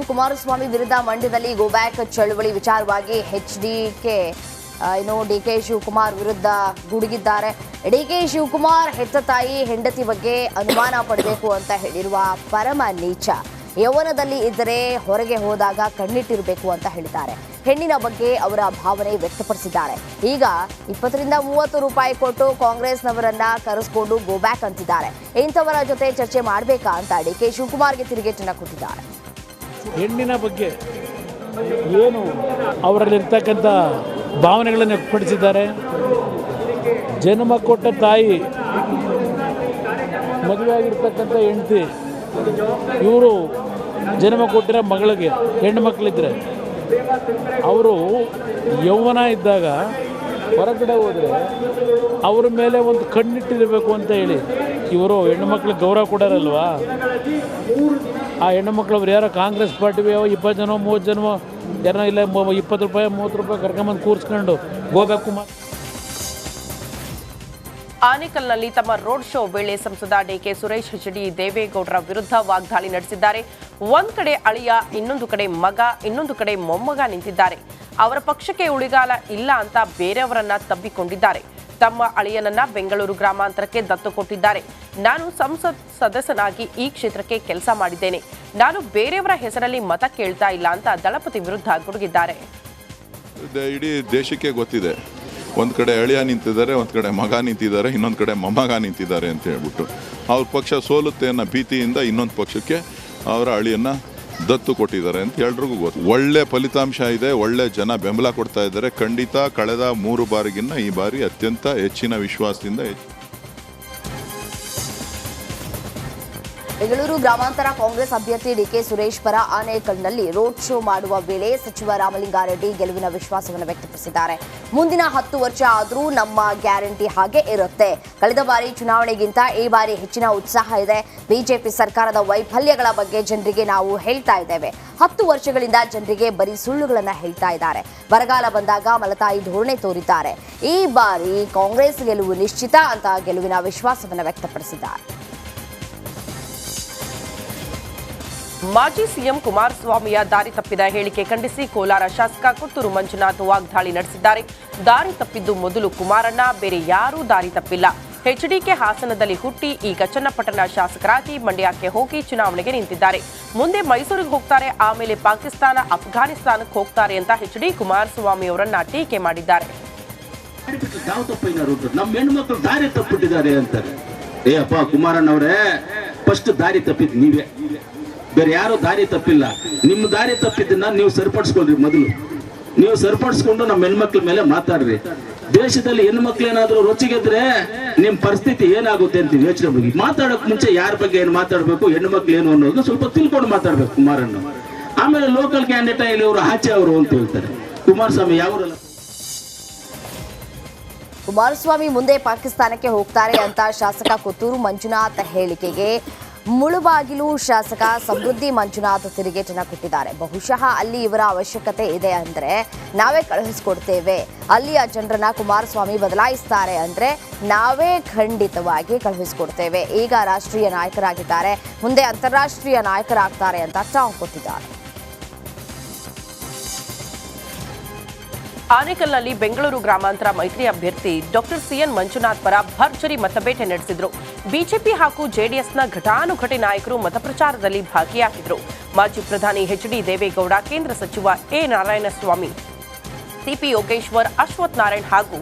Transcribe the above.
ಕುಮಾರಸ್ವಾಮಿ ವಿರುದ್ಧ ಮಂಡ್ಯದಲ್ಲಿ go back ಚಳವಳಿ ವಿಚಾರವಾಗಿ ಡಿಕೆ ಶಿವಕುಮಾರ್ ವಿರುದ್ಧ ಗುಡುಗಿದ್ದಾರೆ. ಡಿಕೆ ಶಿವಕುಮಾರ್ ಹೆತ್ತ ತಾಯಿ ಹೆಂಡತಿ ಬಗ್ಗೆ ಅನುಮಾನ ಪಡಬೇಕು ಅಂತ ಹೇಳಿರುವ ಪರಮ ನೀಚ. ಯೌವನದಲ್ಲಿ ಇದ್ದರೆ ಹೊರಗೆ ಹೋದಾಗ ಕಣ್ಣಿಟ್ಟಿರಬೇಕು ಅಂತ ಹೇಳಿದ್ದಾರೆ. ಹೆಣ್ಣಿನ ಬಗ್ಗೆ ಅವರ ಭಾವನೆ ವ್ಯಕ್ತಪಡಿಸಿದ್ದಾರೆ. ಈಗ 20-30 ರೂಪಾಯಿ ಕೊಟ್ಟು ಕಾಂಗ್ರೆಸ್ನವರನ್ನ ಕರೆಸ್ಕೊಂಡು ಗೋ ಬ್ಯಾಕ್ ಅಂತಿದ್ದಾರೆ. ಇಂಥವರ ಜೊತೆ ಚರ್ಚೆ ಮಾಡಬೇಕಾ ಅಂತ ಡಿಕೆ ಶಿವಕುಮಾರ್ಗೆ ತಿರುಗೇಟನ್ನ ಕೊಟ್ಟಿದ್ದಾರೆ. ಹೆಣ್ಣಿನ ಬಗ್ಗೆ ಏನು ಅವರಲ್ಲಿರ್ತಕ್ಕಂಥ ಭಾವನೆಗಳನ್ನು ವ್ಯಕ್ತಪಡಿಸಿದ್ದಾರೆ. ಜನ್ಮ ಕೊಟ್ಟ ತಾಯಿ, ಮದುವೆ ಆಗಿರ್ತಕ್ಕಂಥ ಹೆಂಡತಿ, ಇವರು ಜನ್ಮ ಕೊಟ್ಟಿರೋ ಮಗಳಿಗೆ ಹೆಣ್ಣು ಮಕ್ಕಳಿದ್ರೆ ಅವರು ಯೌವನ ಇದ್ದಾಗ ಹೊರಗಡೆ ಹೋದರೆ ಅವ್ರ ಮೇಲೆ ಒಂದು ಕಣ್ಣಿಟ್ಟಿರಬೇಕು ಅಂತ ಹೇಳಿ ಇವರು ಹೆಣ್ಣು ಮಕ್ಳಿಗೆ ಗೌರವ ಕೊಡೋರಲ್ವಾ. ಆ ಹೆಣ್ಣು ಮಕ್ಕಳು ಅವ್ರು ಯಾರೋ ಕಾಂಗ್ರೆಸ್ ಪಾರ್ಟಿಗೆ 20 ಜನ 30 ಜನ ಯಾರೋ ಇಲ್ಲ 20 ರೂಪಾಯಿ 30 ರೂಪಾಯಿ ಕರ್ಕೊಂಬಂದು ಕೂರಿಸ್ಕೊಂಡು ಗೋಬೇಕು. ಆನೇಕಲ್ನಲ್ಲಿ ತಮ್ಮ ರೋಡ್ ಶೋ ವೇಳೆ ಸಂಸದ ಡಿಕೆ ಸುರೇಶ್ ಎಚ್.ಡಿ. ದೇವೇಗೌಡರ ವಿರುದ್ಧ ವಾಗ್ದಾಳಿ ನಡೆಸಿದ್ದಾರೆ. ಒಂದ್ ಕಡೆ ಅಳಿಯ, ಇನ್ನೊಂದು ಕಡೆ ಮಗ, ಇನ್ನೊಂದು ಕಡೆ ಮೊಮ್ಮಗ ನಿಂತಿದ್ದಾರೆ. ಅವರ ಪಕ್ಷಕ್ಕೆ ಉಳಿಗಾಲ ಇಲ್ಲ ಅಂತ ಬೇರೆಯವರನ್ನ ತಬ್ಬಿಕೊಂಡಿದ್ದಾರೆ. ತಮ್ಮ ಅಳಿಯನನ್ನ ಬೆಂಗಳೂರು ಗ್ರಾಮಾಂತರಕ್ಕೆ ದತ್ತು ಕೊಟ್ಟಿದ್ದಾರೆ. ನಾನು ಸಂಸತ್ ಸದಸ್ಯನಾಗಿ ಈ ಕ್ಷೇತ್ರಕ್ಕೆ ಕೆಲಸ ಮಾಡಿದ್ದೇನೆ. ನಾನು ಬೇರೆಯವರ ಹೆಸರಲ್ಲಿ ಮತ ಕೇಳ್ತಾ ಇಲ್ಲ ಅಂತ ದಳಪತಿ ವಿರುದ್ಧ ಗುಡುಗಿದ್ದಾರೆ. ಇಡೀ ದೇಶಕ್ಕೆ ಗೊತ್ತಿದೆ, ಒಂದು ಕಡೆ ಅಳಿಯ ನಿಂತಿದ್ದಾರೆ, ಒಂದು ಕಡೆ ಮಗ ನಿಂತಿದ್ದಾರೆ, ಇನ್ನೊಂದು ಕಡೆ ಮೊಮ್ಮಗ ನಿಂತಿದ್ದಾರೆ ಅಂತ ಹೇಳ್ಬಿಟ್ಟು ಅವ್ರ ಪಕ್ಷ ಸೋಲುತ್ತೆ ಅನ್ನೋ ಭೀತಿಯಿಂದ ಇನ್ನೊಂದು ಪಕ್ಷಕ್ಕೆ ಅವರ ಅಳಿಯನ್ನು ದತ್ತು ಕೊಟ್ಟಿದ್ದಾರೆ ಅಂತ ಎಲ್ರಿಗೂ ಗೊತ್ತು. ಒಳ್ಳೆ ಫಲಿತಾಂಶ ಇದೆ, ಒಳ್ಳೆ ಜನ ಬೆಂಬಲ ಕೊಡ್ತಾ ಇದ್ದಾರೆ. ಖಂಡಿತ ಕಳೆದ 3 ಬಾರಿಗಿನ್ನ ಈ ಬಾರಿ ಅತ್ಯಂತ ಹೆಚ್ಚಿನ ವಿಶ್ವಾಸದಿಂದ ಬೆಂಗಳೂರು ಗ್ರಾಮಾಂತರ ಕಾಂಗ್ರೆಸ್ ಅಭ್ಯರ್ಥಿ ಡಿಕೆ ಸುರೇಶ್ ಪರ ಆನೇಕಲ್ನಲ್ಲಿ ರೋಡ್ ಶೋ ಮಾಡುವ ವೇಳೆ ಸಚಿವ ರಾಮಲಿಂಗಾರೆಡ್ಡಿ ಗೆಲುವಿನ ವಿಶ್ವಾಸವನ್ನು ವ್ಯಕ್ತಪಡಿಸಿದ್ದಾರೆ. ಮುಂದಿನ 10 ವರ್ಷ ಆದರೂ ನಮ್ಮ ಗ್ಯಾರಂಟಿ ಹಾಗೆ ಇರುತ್ತೆ. ಕಳೆದ ಬಾರಿ ಚುನಾವಣೆಗಿಂತ ಈ ಬಾರಿ ಹೆಚ್ಚಿನ ಉತ್ಸಾಹ ಇದೆ. ಬಿಜೆಪಿ ಸರ್ಕಾರದ ವೈಫಲ್ಯಗಳ ಬಗ್ಗೆ ಜನರಿಗೆ ನಾವು ಹೇಳ್ತಾ ಇದ್ದೇವೆ. 10 ವರ್ಷಗಳಿಂದ ಜನರಿಗೆ ಬರೀ ಸುಳ್ಳುಗಳನ್ನ ಹೇಳ್ತಾ ಇದ್ದಾರೆ. ಬರಗಾಲ ಬಂದಾಗ ಮಲತಾಯಿ ಧೋರಣೆ ತೋರಿದ್ದಾರೆ. ಈ ಬಾರಿ ಕಾಂಗ್ರೆಸ್ ಗೆಲುವು ನಿಶ್ಚಿತ ಅಂತ ಗೆಲುವಿನ ವಿಶ್ವಾಸವನ್ನು ವ್ಯಕ್ತಪಡಿಸಿದ್ದಾರೆ. ಮಾಜಿ ಸಿಎಂ ಕುಮಾರಸ್ವಾಮಿಯ ದಾರಿ ತಪ್ಪಿದ ಹೇಳಿಕೆ ಖಂಡಿಸಿ ಕೋಲಾರ ಶಾಸಕ ಕೊತ್ತೂರು ಮಂಜುನಾಥ್ ವಾಗ್ದಾಳಿ ನಡೆಸಿದ್ದಾರೆ. ದಾರಿ ತಪ್ಪಿದ್ದು ಮೊದಲು ಕುಮಾರಣ್ಣ, ಬೇರೆ ಯಾರೂ ದಾರಿ ತಪ್ಪಿಲ್ಲ. ಎಚ್ಡಿಕೆ ಹಾಸನದಲ್ಲಿ ಹುಟ್ಟಿ ಈಗ ಚನ್ನಪಟ್ಟಣ ಶಾಸಕರಾಗಿ ಮಂಡ್ಯಕ್ಕೆ ಹೋಗಿ ಚುನಾವಣೆಗೆ ನಿಂತಿದ್ದಾರೆ. ಮುಂದೆ ಮೈಸೂರಿಗೆ ಹೋಗ್ತಾರೆ, ಆಮೇಲೆ ಪಾಕಿಸ್ತಾನ, ಅಫ್ಘಾನಿಸ್ತಾನಕ್ಕೆ ಹೋಗ್ತಾರೆ ಅಂತ ಎಚ್ಡಿ ಕುಮಾರಸ್ವಾಮಿ ಅವರನ್ನ ಟೀಕೆ ಮಾಡಿದ್ದಾರೆ. ನಮ್ಮ ಹೆಣ್ಮಕ್ಳು ದಾರಿ ತಪ್ಪಿಟ್ಟಿದ್ದಾರೆ ಅಂತಾರೆ. ಅಪ್ಪ ಕುಮಾರಣ್ಣವರೇ, ಫಸ್ಟ್ ದಾರಿ ತಪ್ಪಿದ್ ನೀವೇ, ಬೇರೆ ಯಾರು ದಾರಿ ತಪ್ಪಿಲ್ಲ. ನಿಮ್ಮ ದಾರಿ ತಪ್ಪಿದ್ದನ್ನ ನೀವು ಸರಿಪಡಿಸ್ಕೊಳ್ರಿ. ಮೊದಲು ನೀವು ಸರಿಪಡಿಸ್ಕೊಂಡು ನಮ್ಮ ಹೆಣ್ಮಕ್ಳ ಮೇಲೆ ಮಾತಾಡ್ರಿ. ದೇಶದಲ್ಲಿ ಹೆಣ್ಮಕ್ಳು ಏನಾದ್ರು ರುಚಿಗೆದ್ರೆ ನಿಮ್ ಪರಿಸ್ಥಿತಿ ಏನಾಗುತ್ತೆ ಅಂತ ಯೋಚನೆ ಬಗ್ಗೆ ಮಾತಾಡಕ್ ಮುಂಚೆ ಯಾರ ಬಗ್ಗೆ ಏನು ಮಾತಾಡ್ಬೇಕು, ಹೆಣ್ಮಕ್ಳು ಏನು ಅನ್ನೋದು ಸ್ವಲ್ಪ ತಿಳ್ಕೊಂಡು ಮಾತಾಡ್ಬೇಕು ಕುಮಾರಣ್ಣ. ಆಮೇಲೆ ಲೋಕಲ್ ಕ್ಯಾಂಡಿಡೇಟ್ ಇಲ್ಲಿ ಅವರು ಆಚೆ ಅವರು ಅಂತ ಹೇಳ್ತಾರೆ. ಕುಮಾರಸ್ವಾಮಿ ಯಾವರಲ್ಲ. ಕುಮಾರಸ್ವಾಮಿ ಮುಂದೆ ಪಾಕಿಸ್ತಾನಕ್ಕೆ ಹೋಗ್ತಾರೆ ಅಂತ ಶಾಸಕ ಕೊತ್ತೂರು ಮಂಜುನಾಥ್ ಹೇಳಿಕೆಗೆ ಮುಳುಬಾಗಿಲು ಶಾಸಕ ಸಮೃದ್ಧಿ ಮಂಜುನಾಥ್ ತಿರುಗೇಟನ್ನ ಕೊಟ್ಟಿದ್ದಾರೆ. ಬಹುಶಃ ಅಲ್ಲಿ ಇವರ ಅವಶ್ಯಕತೆ ಇದೆ ಅಂದ್ರೆ ನಾವೇ ಕಳುಹಿಸಿಕೊಡ್ತೇವೆ. ಅಲ್ಲಿಯ ಜನರನ್ನ ಕುಮಾರಸ್ವಾಮಿ ಬದಲಾಯಿಸ್ತಾರೆ ಅಂದ್ರೆ ನಾವೇ ಖಂಡಿತವಾಗಿ ಕಳುಹಿಸಿಕೊಡ್ತೇವೆ. ಈಗ ರಾಷ್ಟ್ರೀಯ ನಾಯಕರಾಗಿದ್ದಾರೆ, ಮುಂದೆ ಅಂತಾರಾಷ್ಟ್ರೀಯ ನಾಯಕರಾಗ್ತಾರೆ ಅಂತ ಟಾಂಗ್ ಕೊಟ್ಟಿದ್ದಾರೆ. ಆನೇಕಲ್ನಲ್ಲಿ ಬೆಂಗಳೂರು ಗ್ರಾಮಾಂತರ ಮೈತ್ರಿ ಅಭ್ಯರ್ಥಿ ಡಾಕ್ಟರ್ ಸಿಎನ್ ಮಂಜುನಾಥ್ ಪರ ಭರ್ಜರಿ ಮತಬೇಟೆ ನಡೆಸಿದ್ರು. ಬಿಜೆಪಿ ಹಾಗೂ ಜೆಡಿಎಸ್ನ ಘಟಾನುಘಟಿ ನಾಯಕರು ಮತಪ್ರಚಾರದಲ್ಲಿ ಭಾಗಿಯಾಗಿದ್ರು. ಮಾಜಿ ಪ್ರಧಾನಿ ಎಚ್.ಡಿ. ದೇವೇಗೌಡ, ಕೇಂದ್ರ ಸಚಿವ ಎ. ನಾರಾಯಣಸ್ವಾಮಿ, ಸಿಪಿ ಯೋಗೇಶ್ವರ್, ಅಶ್ವಥ್ ನಾರಾಯಣ್ ಹಾಗೂ